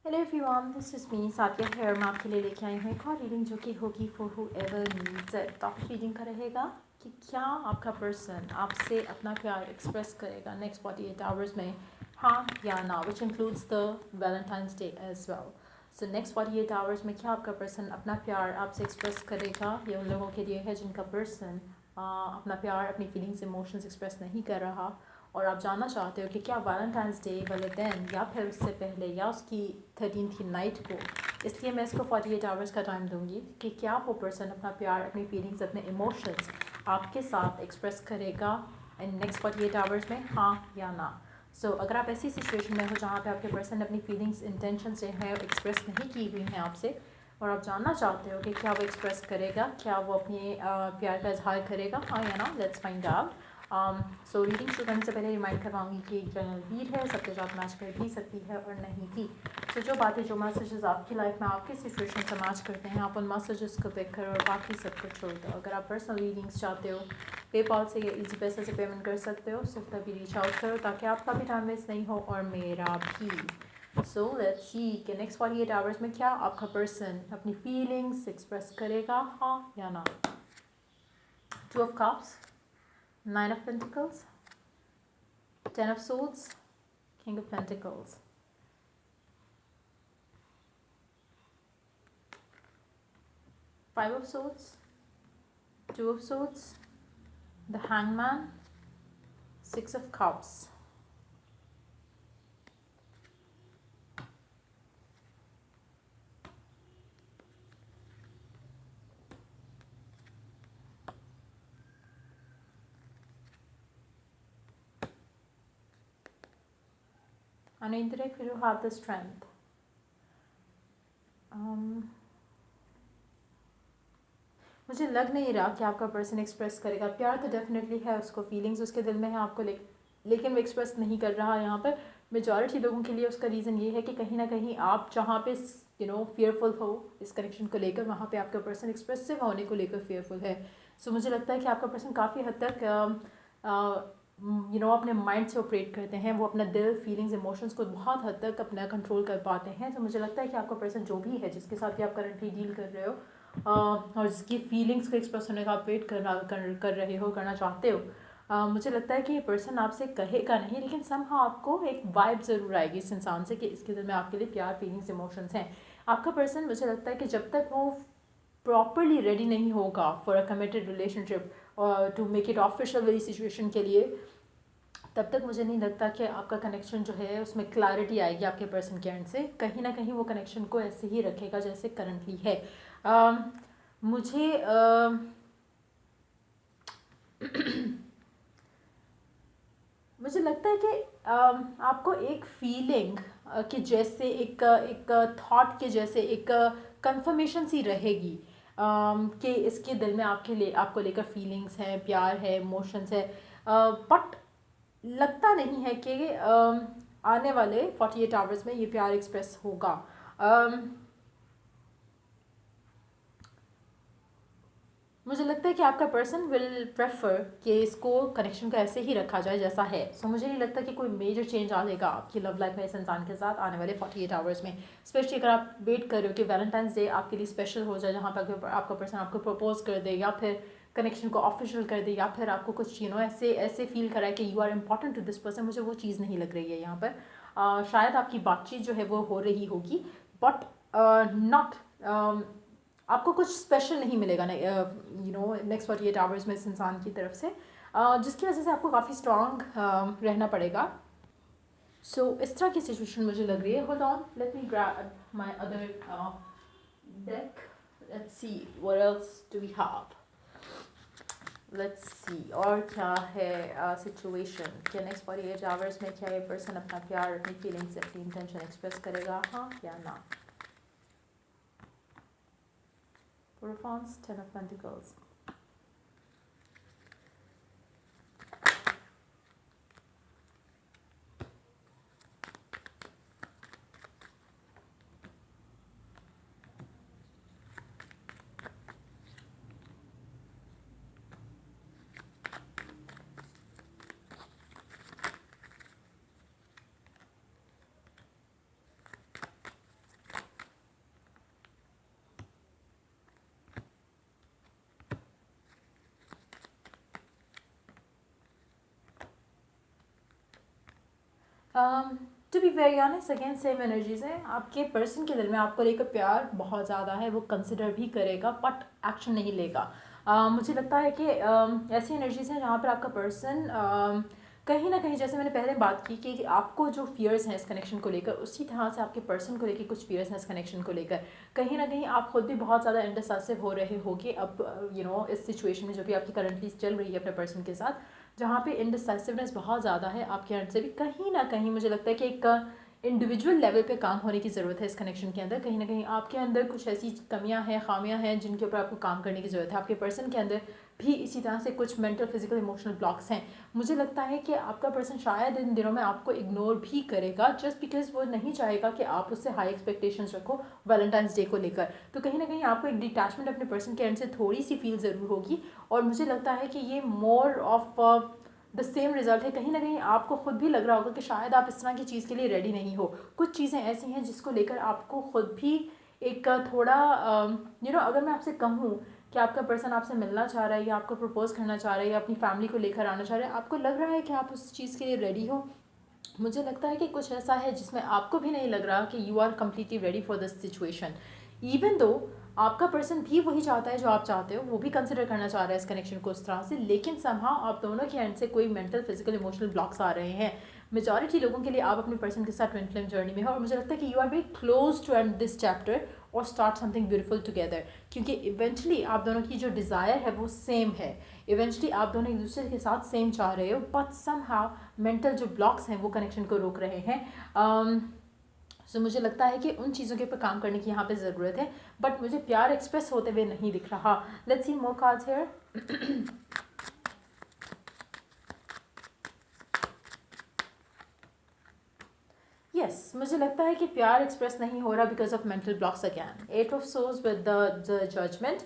Hello everyone, this is me Sathiya here. मैं आपके लिए लेके आई हूँ एक और रीडिंग जो कि होगी for who ever needs it. Topic reading का रहेगा कि क्या आपका पर्सन आपसे अपना प्यार एक्सप्रेस करेगा नेक्स्ट 48 आवर्स में, हाँ या ना, which includes the Valentine's day as well. So next 48 hours में क्या आपका पर्सन अपना प्यार आपसे एक्सप्रेस करेगा। ये उन लोगों के लिए है जिनका पर्सन अपना प्यार, अपनी फीलिंग्स, इमोशंस एक्सप्रेस नहीं कर रहा और आप जानना चाहते हो कि क्या वैलेंटाइंस डे वाले दिन या फिर उससे पहले या उसकी 13th की नाइट को, इसलिए मैं इसको 48 आवर्स का टाइम दूंगी कि क्या वो पर्सन अपना प्यार, अपनी फीलिंग्स, अपने इमोशंस आपके साथ एक्सप्रेस करेगा इन नेक्स्ट 48 आवर्स में, हाँ या ना। सो अगर आप ऐसी सिचुएशन में हो जहाँ पे आपके पर्सन अपनी फीलिंग्स, इंटेंशन जो है एक्सप्रेस नहीं की हुई हैं आपसे और आप जानना चाहते हो कि क्या वो एक्सप्रेस करेगा, क्या वो अपने प्यार का इजहार करेगा, हाँ या ना, let's find out. So reading शुरू करने से पहले रिमाइंड करवाऊंगी कि एक जनरल रीड है, सबके साथ मैच कर भी सकती है और नहीं भी। सो जो बातें, जो मैसेजेस आपकी लाइफ में आपकी सिचुएशन से मैच करते हैं, आप उन मैसेजेस को पिक करो और बाकी सब कुछ छोड़ दो। अगर आप पर्सनल रीडिंग्स चाहते हो, पेपाल से या ईजी पैसे से पेमेंट कर सकते हो, सिर्फ तभी रीच आउट करो ताकि आपका भी टाइम वेस्ट नहीं हो और मेरा भी। सो लेट्स सी कि नेक्स्ट 48 आवर्स में क्या आपका पर्सन अपनी फीलिंग्स एक्सप्रेस करेगा, हाँ या ना। 2 of cups, 9 of pentacles, 10 of swords, King of pentacles, 5 of swords, 2 of swords, the hangman, 6 of cups. And intellect, you have the strength. मुझे लग नहीं रहा कि आपका पर्सन एक्सप्रेस करेगा। प्यार तो डेफिनेटली है उसको, फीलिंग्स उसके दिल में है आपको लेकिन वो एक्सप्रेस नहीं कर रहा यहाँ पर। मेजॉरिटी लोगों के लिए उसका रीज़न ये है कि कहीं ना कहीं आप जहाँ पे fearful हो इस कनेक्शन को लेकर, वहाँ पे आपका पर्सन एक्सप्रेसिव होने को लेकर fearful है। सो मुझे लगता है कि आपका पर्सन काफ़ी हद तक अपने माइंड से ऑपरेट करते हैं। वो अपना दिल, फीलिंग्स, इमोशंस को बहुत हद तक अपना कंट्रोल कर पाते हैं। तो मुझे लगता है कि आपका पर्सन जो भी है, जिसके साथ भी आप करंटली डील कर रहे हो और जिसकी फीलिंग्स को एक्सप्रेस होने का आप वेट कर रहे हो, करना चाहते हो, मुझे लगता है कि ये पर्सन आपसे कहेगा नहीं, लेकिन समहाउ आपको एक वाइब ज़रूर आएगी इस इंसान से कि इसके दिल में आपके लिए प्यार, फीलिंग्स, इमोशंस हैं। आपका पर्सन, मुझे लगता है कि जब तक वो प्रॉपरली रेडी नहीं होगा फॉर अ कमिटेड रिलेशनशिप और टू मेक इट ऑफिशियल वाली सिचुएशन के लिए, तब तक मुझे नहीं लगता कि आपका कनेक्शन जो है उसमें क्लैरिटी आएगी आपके पर्सन के एंड से। कहीं ना कहीं वो कनेक्शन को ऐसे ही रखेगा जैसे करंटली है। मुझे मुझे लगता है कि आपको एक फीलिंग कि जैसे एक थॉट के जैसे एक कंफर्मेशन सी रहेगी कि इसके दिल में आपके लिए, आपको लेकर फीलिंग्स हैं, प्यार है, इमोशंस है। बट लगता नहीं है कि आने वाले 48 आवर्स में ये प्यार एक्सप्रेस होगा। मुझे लगता है कि आपका पर्सन विल प्रेफर कि इसको, कनेक्शन को ऐसे ही रखा जाए जैसा है। सो मुझे नहीं लगता कि कोई मेजर चेंज आ जाएगा आपकी लव लाइफ में इस इंसान के साथ आने वाले 48 आवर्स में। स्पेशली अगर आप वेट कर रहे हो कि वैलेंटाइंस डे आपके लिए स्पेशल हो जाए, जहाँ पर आपका पर्सन आपको प्रपोज कर दे या फिर कनेक्शन को ऑफिशियल कर दे या फिर आपको कुछ ऐसे ऐसे फील कराए कि you are important to this person. मुझे वो चीज़ नहीं लग रही है यहाँ पर। शायद आपकी बातचीत जो है वो हो रही होगी, बट नॉट, आपको कुछ स्पेशल नहीं मिलेगा नेक्स्ट 48 आवर्स में इस इंसान की तरफ से, जिसकी वजह से आपको काफ़ी स्ट्रॉन्ग रहना पड़ेगा। सो इस तरह की सिचुएशन मुझे लग रही है। Hold on, let me grab my other deck, let's see what else do we have. Let's see और क्या है सिचुएशन कि नेक्स्ट 48 आवर्स में क्या ये पर्सन अपना प्यार, अपनी फीलिंग्स, अपनी इंटेंशन एक्सप्रेस करेगा, हाँ या ना। Four of Wands, 10 of Pentacles. To be very honest again same energies है आपके पर्सन के दिल में आपको लेकर प्यार बहुत ज़्यादा है, वो कंसिडर भी करेगा बट एक्शन नहीं लेगा। मुझे लगता है कि ऐसी एनर्जीज हैं जहाँ पर आपका पर्सन कहीं ना कहीं, जैसे मैंने पहले बात की कि आपको जो फियर्स हैं इस कनेक्शन को लेकर, उसी तरह से आपके पर्सन को लेकर कुछ फियर्स हैं इस कनेक्शन को लेकर। कहीं ना कहीं आप खुद भी बहुत ज़्यादा इंडिसाइसिव हो रहे होगे अब इस सिचुएशन में जो भी आपकी करंटली चल रही है अपने पर्सन के साथ, जहाँ पे इंडिसाइसिवनेस बहुत ज़्यादा है आपके एंड से भी। कहीं ना कहीं मुझे लगता है कि एक इंडिविजुअल लेवल पे काम होने की ज़रूरत है इस कनेक्शन के अंदर। कहीं ना कहीं आपके अंदर कुछ ऐसी कमियां हैं, खामियां हैं जिनके ऊपर आपको काम करने की ज़रूरत है। आपके पर्सन के अंदर भी इसी तरह से कुछ मेंटल, फिजिकल, इमोशनल ब्लॉक्स हैं। मुझे लगता है कि आपका पर्सन शायद इन दिनों में आपको इग्नोर भी करेगा जस्ट बिकॉज वो नहीं चाहेगा कि आप उससे हाई एक्सपेक्टेशंस रखो वैलेंटाइंस डे को लेकर। तो कहीं ना कहीं आपको एक डिटैचमेंट अपने पर्सन के एंड से थोड़ी सी फील ज़रूर होगी, और मुझे लगता है कि ये more of the same result है। कहीं ना कहीं आपको खुद भी लग रहा होगा कि शायद आप इस तरह की चीज़ के लिए रेडी नहीं हो। कुछ चीज़ें ऐसी हैं जिसको लेकर आपको खुद भी एक थोड़ा अगर मैं आपसे कहूँ कि आपका पर्सन आपसे मिलना चाह रहा है या आपको प्रपोज करना चाह रहा है या अपनी फैमिली को लेकर आना चाह रहा है, आपको लग रहा है कि आप उस चीज़ के लिए रेडी हो। मुझे लगता है कि कुछ ऐसा है जिसमें आपको भी नहीं लग रहा कि you are completely ready for this situation, even though आपका पर्सन भी वही चाहता है जो आप चाहते हो, वो भी कंसिडर करना चाह रहा है इस कनेक्शन को उस तरह से, लेकिन समहाउ आप दोनों के एंड से कोई मेंटल, फिजिकल, इमोशनल ब्लॉक्स आ रहे हैं। मेजॉरिटी लोगों के लिए आप अपने पर्सन के साथ ट्विन फ्लेम जर्नी में हो, और मुझे लगता है कि you are very close to end this chapter और स्टार्ट समथिंग ब्यूटीफुल टुगेदर, क्योंकि इवेंचुअली आप दोनों की जो डिज़ायर है वो सेम है। इवेंचुअली आप दोनों एक दूसरे के साथ सेम चाह रहे हो, बट समहाउ मेंटल जो ब्लॉक्स हैं वो कनेक्शन को रोक रहे हैं। सो मुझे लगता है कि उन चीज़ों के ऊपर काम करने की यहाँ पे ज़रूरत है, बट मुझे प्यार एक्सप्रेस होते हुए नहीं दिख रहा। Let's see more cards here. Yes, मुझे लगता है कि प्यार एक्सप्रेस नहीं हो रहा because of mental blocks again. At of source with the judgment.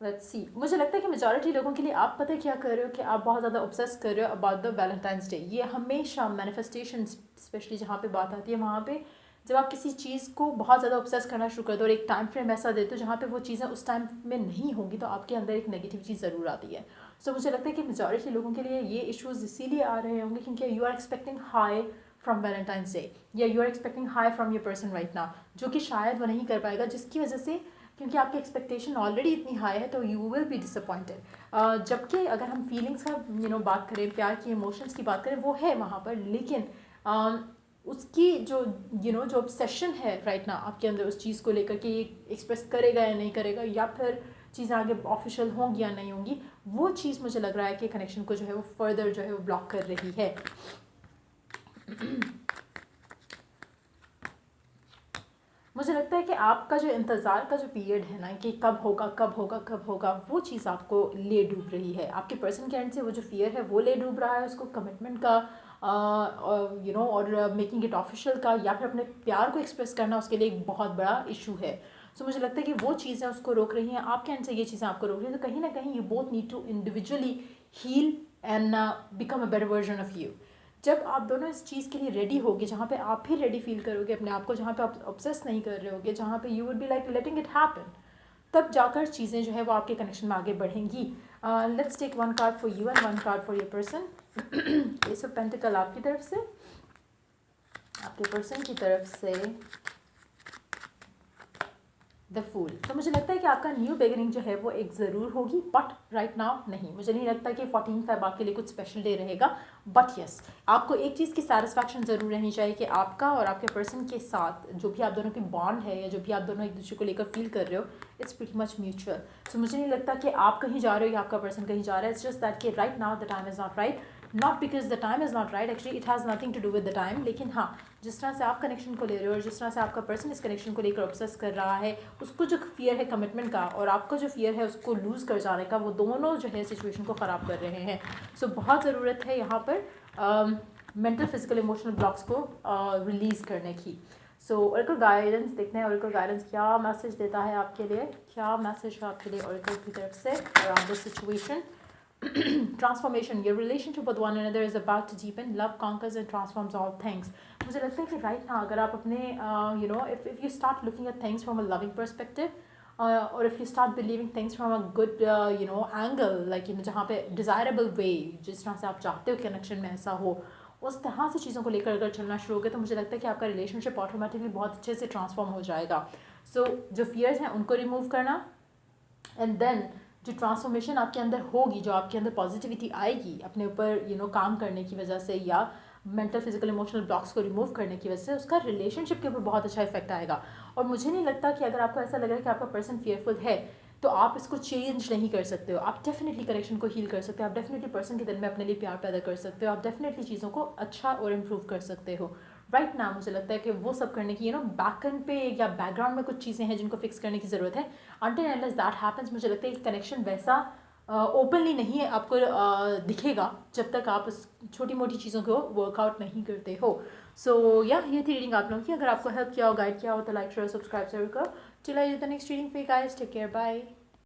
Let's see, मुझे लगता है कि मेजॉरिटी लोगों के लिए आप पता है क्या कर रहे हो कि आप बहुत ज़्यादा ऑब्सेस कर रहे हो अबाउट द वैलेंटाइंस डे। ये हमेशा मैनिफेस्टेशन स्पेशली जहाँ पे बात आती है, वहाँ पे जब आप किसी चीज़ को बहुत ज़्यादा ऑब्सेस करना शुरू कर दो और एक टाइम फ्रेम ऐसा देते हो जहाँ पे वो चीज़ें उस टाइम में नहीं होंगी, तो आपके अंदर एक नेगेटिविटी ज़रूर आती है। सो मुझे लगता है कि मेजॉरिटी लोगों के लिए ये इश्यूज़ इसीलिए आ रहे होंगे क्योंकि you are expecting hi from Valentine's day, या you are expecting hi from your person right now, जो कि शायद वो नहीं कर पाएगा, जिसकी वजह से, क्योंकि आपकी एक्सपेक्टेशन ऑलरेडी इतनी हाई है, तो यू विल बी डिसअपॉइंटेड। जबकि अगर हम फीलिंग्स का बात करें, प्यार की इमोशंस की बात करें, वो है वहाँ पर, लेकिन उसकी जो जो ऑब्सेशन है राइट ना आपके अंदर उस चीज़ को लेकर कि एक्सप्रेस करेगा या नहीं करेगा, या फिर चीज़ें आगे ऑफिशियल होंगी या नहीं होंगी, वो चीज़ मुझे लग रहा है कि कनेक्शन को जो है वो फर्दर जो है वो ब्लॉक कर रही है। मुझे लगता है कि आपका जो इंतज़ार का जो पीरियड है ना कि कब होगा कब होगा कब होगा, वो चीज़ आपको ले डूब रही है। आपके पर्सन के एंड से वो जो फियर है वो ले डूब रहा है, उसको कमिटमेंट का और मेकिंग इट ऑफिशियल का, या फिर अपने प्यार को एक्सप्रेस करना उसके लिए एक बहुत बड़ा इशू है। सो मुझे लगता है कि वो चीज़ें उसको रोक रही हैं, आपके एंड से ये चीज़ें आपको रोक रही हैं। तो कहीं ना कहीं you both need to individually heal and become a better version of you. जब आप दोनों इस चीज़ के लिए रेडी होगे, जहाँ पे आप भी रेडी फील करोगे अपने आप को, जहाँ पे आप ऑब्सेस नहीं कर रहे होगे, जहाँ पे you would be like letting it happen, तब जाकर चीज़ें जो है वो आपके कनेक्शन में आगे बढ़ेंगी। Let's take one card for you and one card for your person. Ace of pentacle आपकी तरफ से, आपके पर्सन की तरफ से द फूल। तो मुझे लगता है कि आपका न्यू बिगिनिंग जो है वो एक ज़रूर होगी, बट राइट नाउ नहीं। मुझे नहीं लगता कि 14 फ़रवरी आपके लिए कुछ स्पेशल डे रहेगा, बट यस आपको एक चीज़ की सेटिस्फैक्शन ज़रूर रहनी चाहिए कि आपका और आपके पर्सन के साथ जो भी आप दोनों की बॉन्ड है, या जो भी आप दोनों एक दूसरे को लेकर फील कर रहे हो, इट्स प्रीटी मच म्यूचुअल। सो मुझे नहीं लगता कि आप कहीं जा रहे हो या आपका पर्सन कहीं जा रहा है। इट्स जस्ट दैट कि right now the time is not right, not because the time is not right, actually it has nothing to do with the time. लेकिन हाँ, जिस तरह से आप कनेक्शन को ले रहे हो और जिस तरह से आपका पर्सन इस कनेक्शन को लेकर ऑब्सेस कर रहा है, उसको जो फियर है कमिटमेंट का और आपका जो फियर है उसको लूज़ कर जाने का, वो दोनों जो है सिचुएशन को ख़राब कर रहे हैं। सो बहुत ज़रूरत है यहाँ पर मेंटल, फिजिकल, इमोशनल ब्लॉक्स को रिलीज़ करने की। सो ओरेकल गाइडेंस देखते हैं, ओरेकल गाइडेंस क्या मैसेज देता है आपके लिए, क्या मैसेज है आपके लिए ओरेकल की तरफ से around this situation. Transformation, your relationship with one another is about to deepen, love conquers and transforms all things। मुझे लगता है कि राइट ना अगर आप अपने if you start looking at things from a loving perspective, or if you start believing things from a good angle, like जहाँ पे desirable way, जिस तरह से आप चाहते हो कनेक्शन में ऐसा हो, उस तरह से चीज़ों को लेकर अगर चलना शुरू हो गए तो मुझे लगता है कि आपका रिलेशनशिप ऑटोमेटिकली बहुत अच्छे से ट्रांसफॉर्म हो जाएगा. सो जो फियर्स हैं उनको रिमूव करना, एंड देन जो ट्रांसफॉर्मेशन आपके अंदर होगी, जो आपके अंदर पॉजिटिविटी आएगी अपने ऊपर काम करने की वजह से, या मेंटल फिजिकल इमोशनल ब्लॉक्स को रिमूव करने की वजह से, उसका रिलेशनशिप के ऊपर बहुत अच्छा इफेक्ट आएगा. और मुझे नहीं लगता कि अगर आपको ऐसा लग रहा है कि आपका पर्सन फियरफुल है तो आप इसको चेंज नहीं कर सकते हो. आप डेफिनेटली कनेक्शन को हील कर सकते हो, आप डेफिनेटली पर्सन के दिल में अपने लिए प्यार पैदा कर सकते हो, आप डेफिनेटली चीज़ों को अच्छा और इम्प्रूव कर सकते हो. राइट ना मुझे लगता है कि वो सब करने की बैकएंड पे या बैकग्राउंड में कुछ चीज़ें हैं जिनको फिक्स करने की ज़रूरत है. Until and unless that happens मुझे लगता है कि कनेक्शन वैसा ओपनली नहीं है आपको दिखेगा जब तक आप उस छोटी मोटी चीज़ों को वर्कआउट नहीं करते हो. सो या ये थी रीडिंग आप लोगों की. अगर आपको हेल्प किया हो, गाइड किया हो तो लाइक शेयर सब्सक्राइब जरूर करो. Till I do the next reading for you guys, take care, bye.